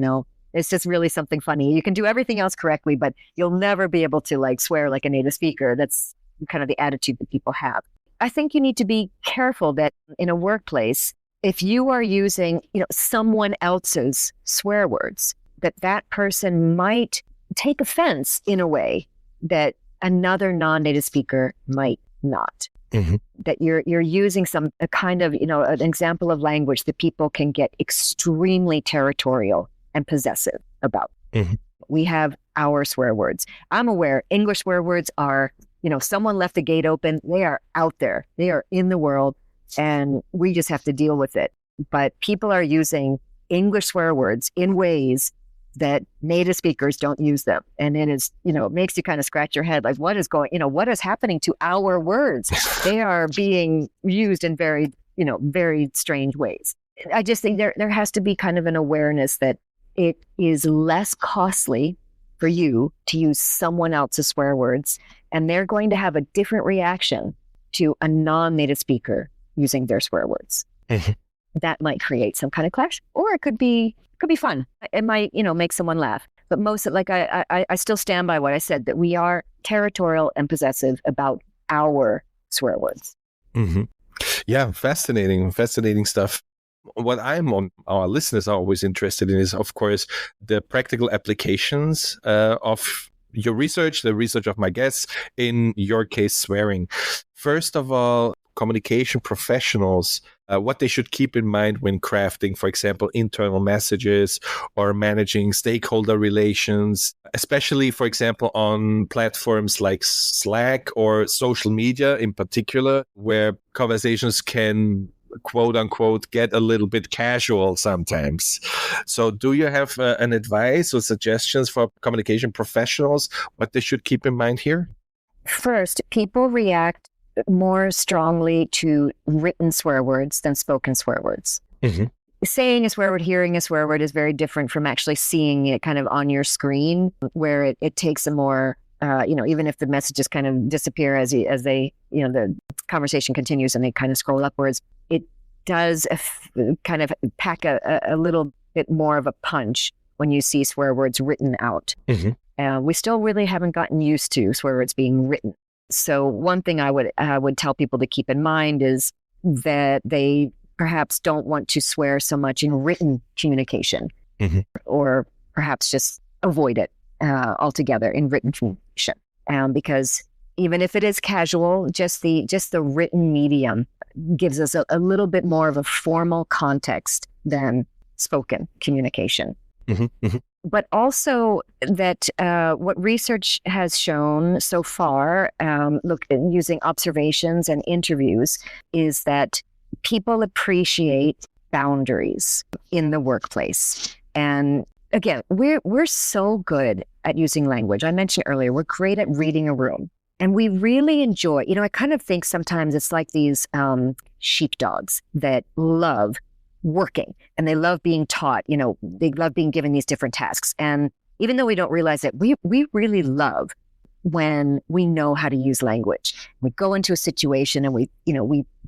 It's just really something funny. You can do everything else correctly, but you'll never be able to like swear like a native speaker. That's kind of the attitude that people have. I think you need to be careful that in a workplace, if you are using, someone else's swear words, that person might take offense in a way that another non-native speaker might not. Mhm. That you're using a kind of, an example of language that people can get extremely territorial and possessive about. Mhm. We have our swear words. I'm aware English swear words are, someone left the gate open. They are out there. They are in the world, and we just have to deal with it. But people are using English swear words in ways that native speakers don't use them. And it is, it makes you kind of scratch your head, like what is happening to our words? They are being used in very, very strange ways. I just think there has to be kind of an awareness that it is less costly for you to use someone else's swear words, and they're going to have a different reaction to a non-native speaker using their swear words. Mhm. That might create some kind of clash, or it could be fun. It might, make someone laugh. But most, like I still stand by what I said, that we are territorial and possessive about our swear words. Mhm. Yeah, fascinating stuff. What our listeners are always interested in is, of course, the practical applications of your research, the research of my guests, in your case, swearing. First of all, communication professionals, what they should keep in mind when crafting, for example, internal messages or managing stakeholder relations, especially, for example, on platforms like Slack or social media in particular, where conversations can, quote unquote, get a little bit casual sometimes. So do you have an advice or suggestions for communication professionals, what they should keep in mind here? First, people react more strongly to written swear words than spoken swear words. Mm-hmm. Saying a swear word, hearing a swear word is very different from actually seeing it kind of on your screen, where it takes a more, even if the messages kind of disappear as they, the conversation continues and they kind of scroll upwards, it does kind of pack a little bit more of a punch when you see swear words written out. Mm-hmm. We still really haven't gotten used to swear words being written. So one thing I would tell people to keep in mind is that they perhaps don't want to swear so much in written communication, mm-hmm. or perhaps just avoid it altogether in written communication. Because even if it is casual, just the written medium gives us a little bit more of a formal context than spoken communication. Mm-hmm. Mm-hmm. But also that what research has shown so far, using observations and interviews, is that people appreciate boundaries in the workplace. And again, we're so good at using language. I mentioned earlier, we're great at reading a room. And we really enjoy, I kind of think sometimes it's like these sheepdogs that love working, and they love being taught, they love being given these different tasks. And even though we don't realize it, we really love when we know how to use language. We go into a situation and we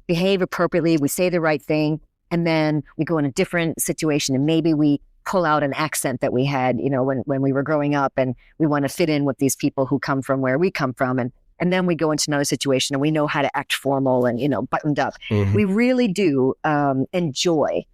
behave appropriately, we say the right thing, and then we go in a different situation and maybe we pull out an accent that we had, when we were growing up, and we want to fit in with these people who come from where we come from. And then we go into another situation and we know how to act formal and, buttoned up. Mm-hmm. We really do enjoy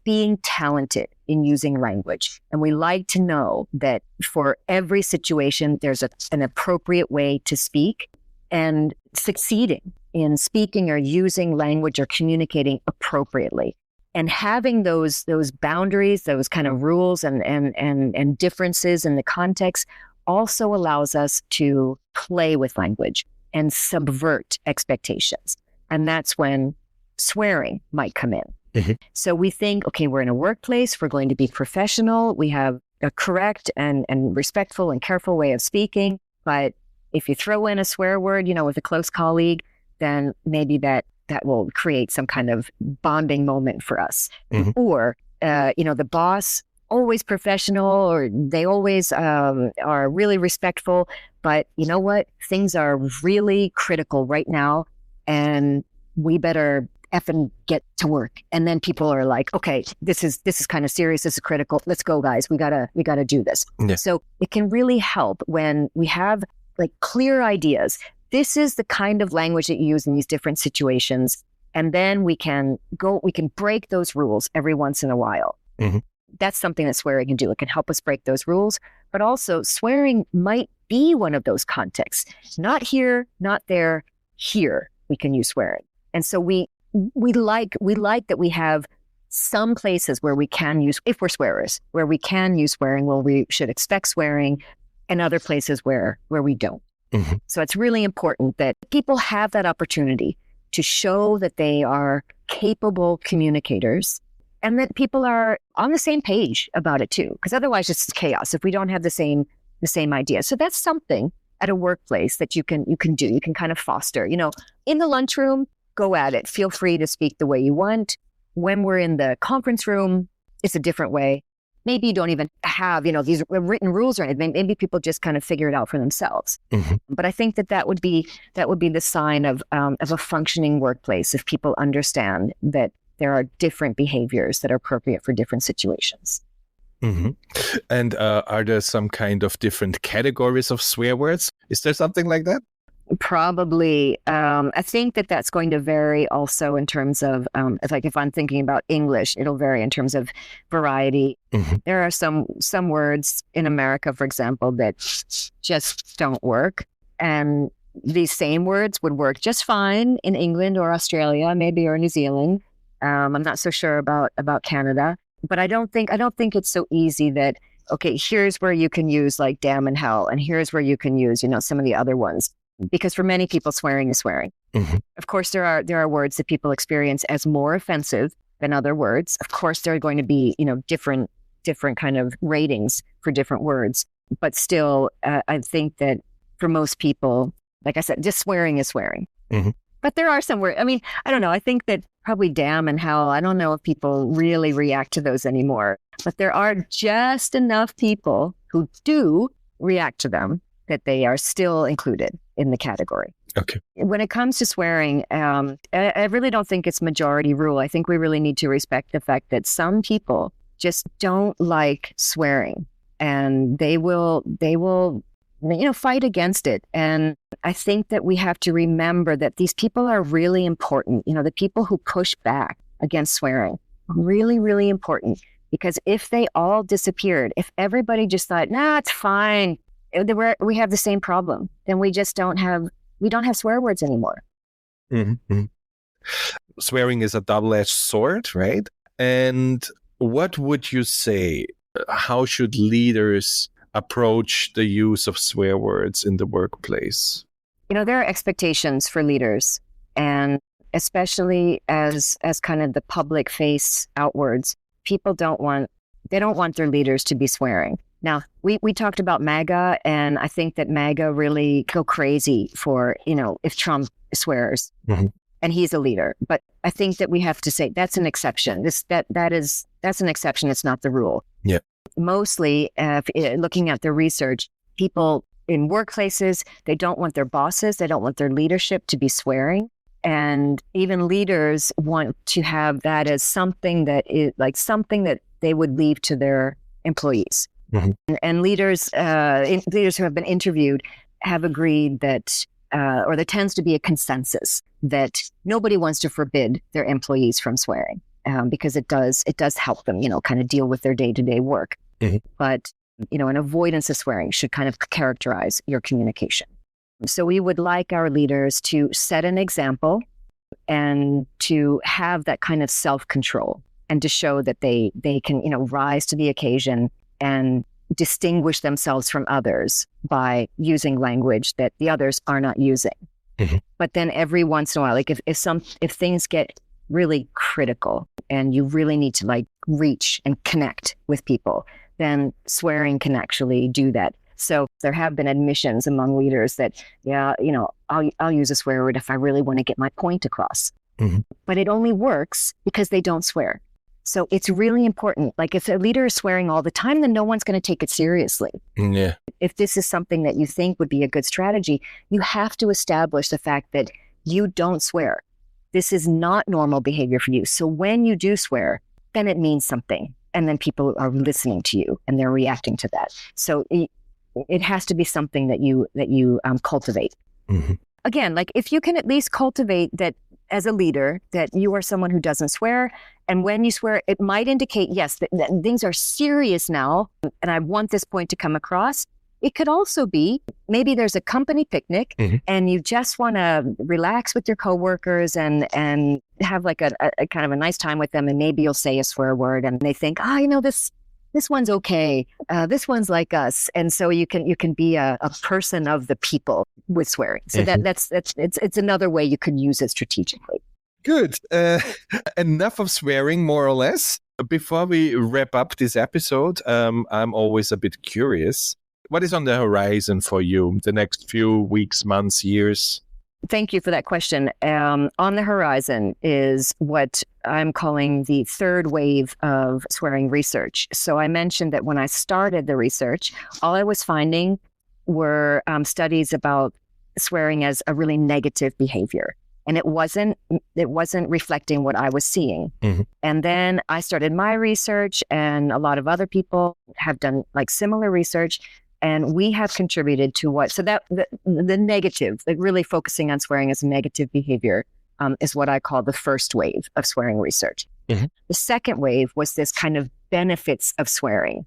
being talented in using language. And we like to know that for every situation, there's an appropriate way to speak, and succeeding in speaking or using language or communicating appropriately. And having those boundaries, those kind of rules and differences in the context also allows us to play with language and subvert expectations. And that's when swearing might come in. Mm-hmm. So we think, okay, we're in a workplace, we're going to be professional, we have a correct and respectful and careful way of speaking. But if you throw in a swear word, with a close colleague, then maybe that will create some kind of bonding moment for us. Mm-hmm. Or, the boss, always professional, or they always are really respectful. But you know what? Things are really critical right now, and we better effing get to work. And then people are like, okay, this is kind of serious. This is critical. Let's go, guys. We gotta do this. Yeah. So it can really help when we have like clear ideas. This is the kind of language that you use in these different situations. And then we can break those rules every once in a while. Mm-hmm. That's something that swearing can do. It can help us break those rules, but also swearing might be one of those contexts. Not here, not there, here we can use swearing. And so we like that we have some places where we can use, if we're swearers, where we can use swearing, where we should expect swearing, and other places where we don't. Mm-hmm. So it's really important that people have that opportunity to show that they are capable communicators and that people are on the same page about it too, because otherwise it's chaos if we don't have the same idea. So that's something at a workplace that you can do. You can kind of foster, in the lunchroom, go at it. Feel free to speak the way you want. When we're in the conference room, it's a different way. Maybe you don't even have, these written rules or anything. Maybe people just kind of figure it out for themselves. Mm-hmm. But I think that would be the sign of a functioning workplace if people understand that there are different behaviors that are appropriate for different situations. Mm-hmm. And are there some kind of different categories of swear words? Is there something like that? Probably. I think that's going to vary also in terms of, if I'm thinking about English, it'll vary in terms of variety. Mm-hmm. There are some words in America, for example, that just don't work. And these same words would work just fine in England or Australia, maybe, or New Zealand. I'm not so sure about Canada, but I don't think it's so easy that, okay, here's where you can use like damn and hell, and here's where you can use, some of the other ones. Because for many people, swearing is swearing. Mm-hmm. Of course, there are words that people experience as more offensive than other words. Of course, there are going to be, different kind of ratings for different words. But still, I think that for most people, like I said, just swearing is swearing. Mm-hmm. But there are some words. I mean, I don't know. I think that probably damn and hell, I don't know if people really react to those anymore. But there are just enough people who do react to them that they are still included in the category. Okay. When it comes to swearing, I really don't think it's majority rule. I think we really need to respect the fact that some people just don't like swearing, and they will fight against it. And I think that we have to remember that these people are really important. The people who push back against swearing, really, really important. Because if they all disappeared, if everybody just thought, nah, it's fine, we have the same problem, then we don't have swear words anymore. Mm-hmm. Swearing is a double-edged sword, right? And what would you say? How should leaders approach the use of swear words in the workplace? There are expectations for leaders, and especially as kind of the public face outwards, people don't want their leaders to be swearing. Now, we talked about MAGA, and I think that MAGA really go crazy for, if Trump swears, mm-hmm. and he's a leader. But I think that we have to say that's an exception. That's an exception. It's not the rule. Yeah. Mostly, looking at the research, people in workplaces, they don't want their bosses, they don't want their leadership to be swearing. And even leaders want to have that as something that is like something that they would leave to their employees. Mm-hmm. And leaders who have been interviewed have agreed that, or there tends to be a consensus that nobody wants to forbid their employees from swearing, because it does help them, kind of deal with their day-to-day work. Mm-hmm. But, an avoidance of swearing should kind of characterize your communication. So we would like our leaders to set an example and to have that kind of self-control, and to show that they can, rise to the occasion and distinguish themselves from others by using language that the others are not using. But then every once in a while, like if things get really critical and you really need to like reach and connect with people, then swearing can actually do that. So there have been admissions among leaders that, I'll use a swear word if I really want to get my point across. But it only works because they don't swear. So it's really important. Like if a leader is swearing all the time, then no one's going to take it seriously. Yeah. If this is something that you think would be a good strategy, you have to establish the fact that you don't swear. This is not normal behavior for you. So when you do swear, then it means something. And then people are listening to you and they're reacting to that. So it has to be something that you cultivate. Again, like if you can at least cultivate that as a leader, that you are someone who doesn't swear. And when you swear, it might indicate, yes, that things are serious now. And I want this point to come across. It could also be, maybe there's a company picnic and you just want to relax with your coworkers and have like a kind of a nice time with them. And maybe you'll say a swear word and they think, this one's okay. This one's like us. And so you can be a person of the people with swearing. So it's another way you could use it strategically. Good. Enough of swearing, more or less. Before we wrap up this episode, I'm always a bit curious. What is on the horizon for you the next few weeks, months, years? Thank you for that question. On the horizon is what I'm calling the third wave of swearing research. So I mentioned that when I started the research, all I was finding were studies about swearing as a really negative behavior. And it wasn't reflecting what I was seeing. And then I started my research, and a lot of other people have done like similar research. And we have contributed to the negative, like really focusing on swearing as a negative behavior is what I call the first wave of swearing research. The second wave was this kind of benefits of swearing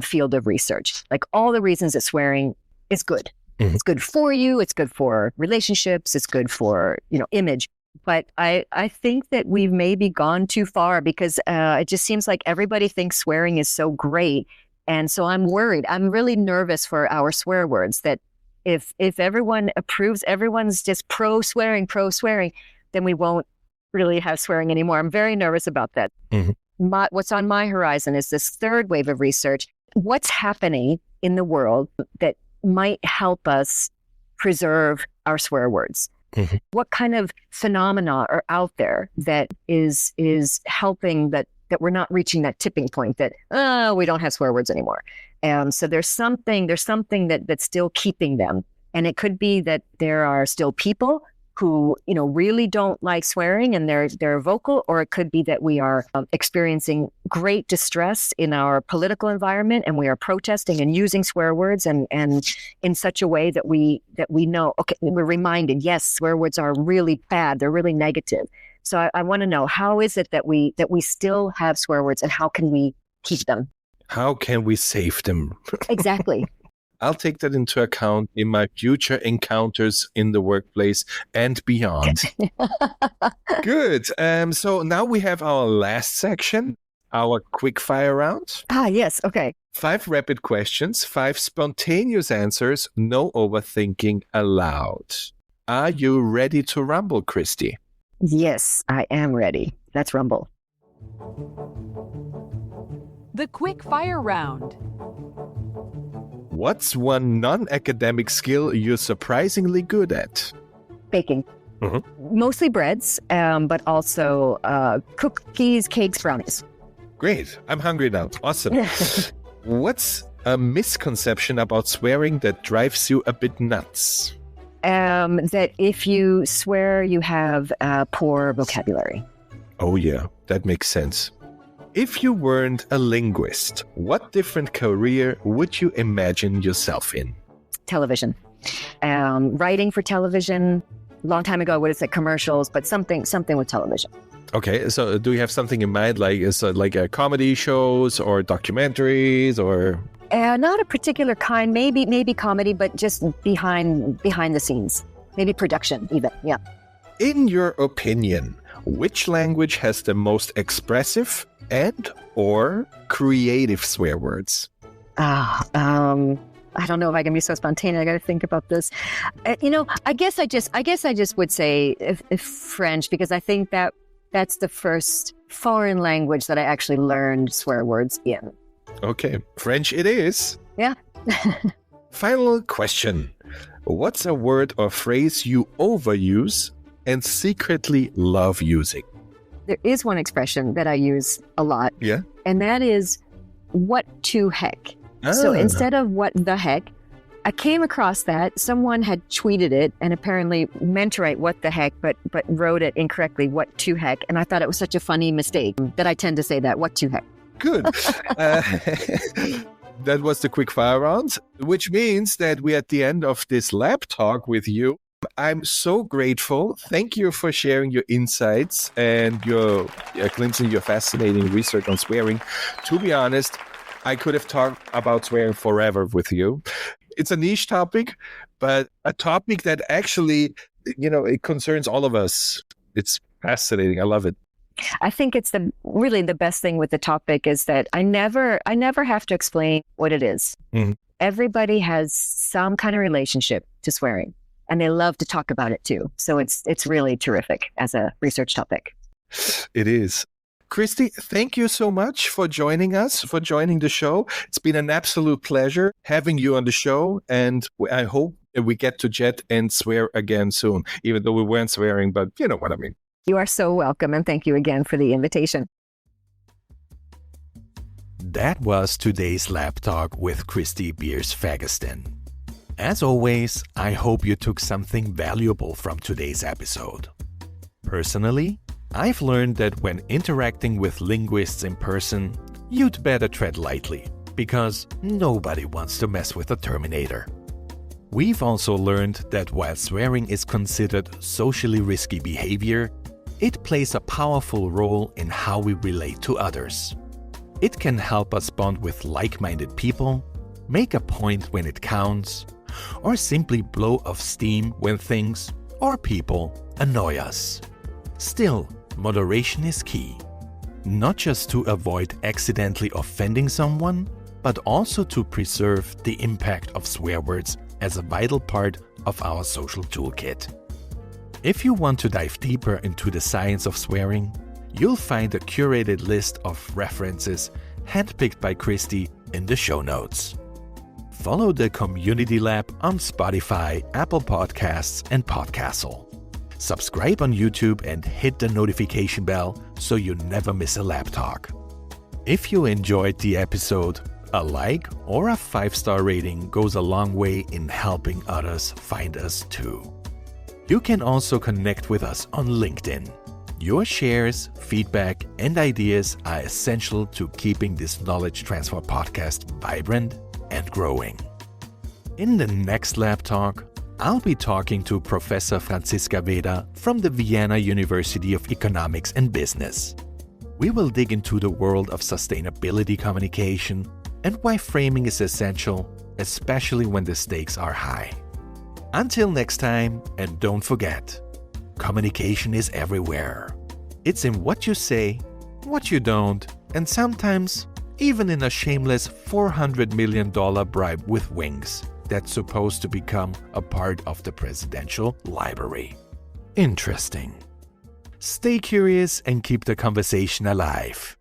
field of research, like all the reasons that swearing is good. It's good for you. It's good for relationships. It's good for, image. But I think that we've maybe gone too far because it just seems like everybody thinks swearing is so great. And so I'm worried. I'm really nervous for our swear words that if everyone approves, everyone's just pro swearing, then we won't really have swearing anymore. I'm very nervous about that. What's on my horizon is this third wave of research. What's happening in the world that might help us preserve our swear words? What kind of phenomena are out there that is helping that we're not reaching that tipping point that, we don't have swear words anymore. And so there's something that's still keeping them. And it could be that there are still people who, really don't like swearing and they're vocal, or it could be that we are experiencing great distress in our political environment and we are protesting and using swear words and in such a way that we know, okay, we're reminded, yes, swear words are really bad. They're really negative. So I want to know, how is it that we still have swear words and how can we keep them? How can we save them? Exactly. I'll take that into account in my future encounters in the workplace and beyond. Good. So now we have our last section, our quick fire round. Yes. Okay. 5 rapid questions, 5 spontaneous answers, no overthinking allowed. Are you ready to rumble, Kristy? Yes, I am ready. Let's rumble. The quick fire round. What's one non-academic skill you're surprisingly good at? Baking. Mostly breads, but also cookies, cakes, brownies. Great. I'm hungry now. Awesome. What's a misconception about swearing that drives you a bit nuts? That if you swear, you have poor vocabulary. Oh, yeah. That makes sense. If you weren't a linguist, what different career would you imagine yourself in? Television. Writing for television. Long time ago, I would have said commercials, but something with television. Okay, so do you have something in mind, like comedy shows or documentaries or? Not a particular kind. Maybe comedy, but just behind the scenes. Maybe production, even. Yeah. In your opinion, which language has the most expressive and or creative swear words? I don't know if I can be so spontaneous. I got to think about this. I guess I just would say if French, because I think that's the first foreign language that I actually learned swear words in. Okay, French it is. Yeah. Final question. What's a word or phrase you overuse and secretly love using? There is one expression that I use a lot. Yeah. And that is, what to heck? So instead of what the heck, I came across that. Someone had tweeted it and apparently meant to write what the heck, but wrote it incorrectly, what to heck. And I thought it was such a funny mistake that I tend to say that, what to heck. Good. That was the quick fire round, which means that we're at the end of this lab talk with you. I'm so grateful. Thank you for sharing your insights and your glimpse in your fascinating research on swearing. To be honest, I could have talked about swearing forever with you. It's a niche topic, but a topic that actually, it concerns all of us. It's fascinating. I love it. I think it's really the best thing with the topic is that I never have to explain what it is. Mm-hmm. Everybody has some kind of relationship to swearing, and they love to talk about it too. So it's really terrific as a research topic. It is. Kristy, thank you so much for joining us, for joining the show. It's been an absolute pleasure having you on the show, and I hope we get to chat and swear again soon, even though we weren't swearing, but you know what I mean. You are so welcome, and thank you again for the invitation. That was today's Lab Talk with Kristy Beers Fägersten. As always, I hope you took something valuable from today's episode. Personally, I've learned that when interacting with linguists in person, you'd better tread lightly, because nobody wants to mess with a Terminator. We've also learned that while swearing is considered socially risky behavior, it plays a powerful role in how we relate to others. It can help us bond with like-minded people, make a point when it counts, or simply blow off steam when things or people annoy us. Still, moderation is key, not just to avoid accidentally offending someone, but also to preserve the impact of swear words as a vital part of our social toolkit. If you want to dive deeper into the science of swearing, you'll find a curated list of references handpicked by Kristy in the show notes. Follow the Community Lab on Spotify, Apple Podcasts, and Podcastle. Subscribe on YouTube and hit the notification bell so you never miss a lab talk. If you enjoyed the episode, a like or a 5-star rating goes a long way in helping others find us too. You can also connect with us on LinkedIn. Your shares, feedback, and ideas are essential to keeping this knowledge transfer podcast vibrant and growing. In the next lab talk, I'll be talking to Professor Franziska Weder from the Vienna University of Economics and Business. We will dig into the world of sustainability communication and why framing is essential, especially when the stakes are high. Until next time, and don't forget, communication is everywhere. It's in what you say, what you don't, and sometimes even in a shameless $400 million bribe with wings that's supposed to become a part of the presidential library. Interesting. Stay curious and keep the conversation alive.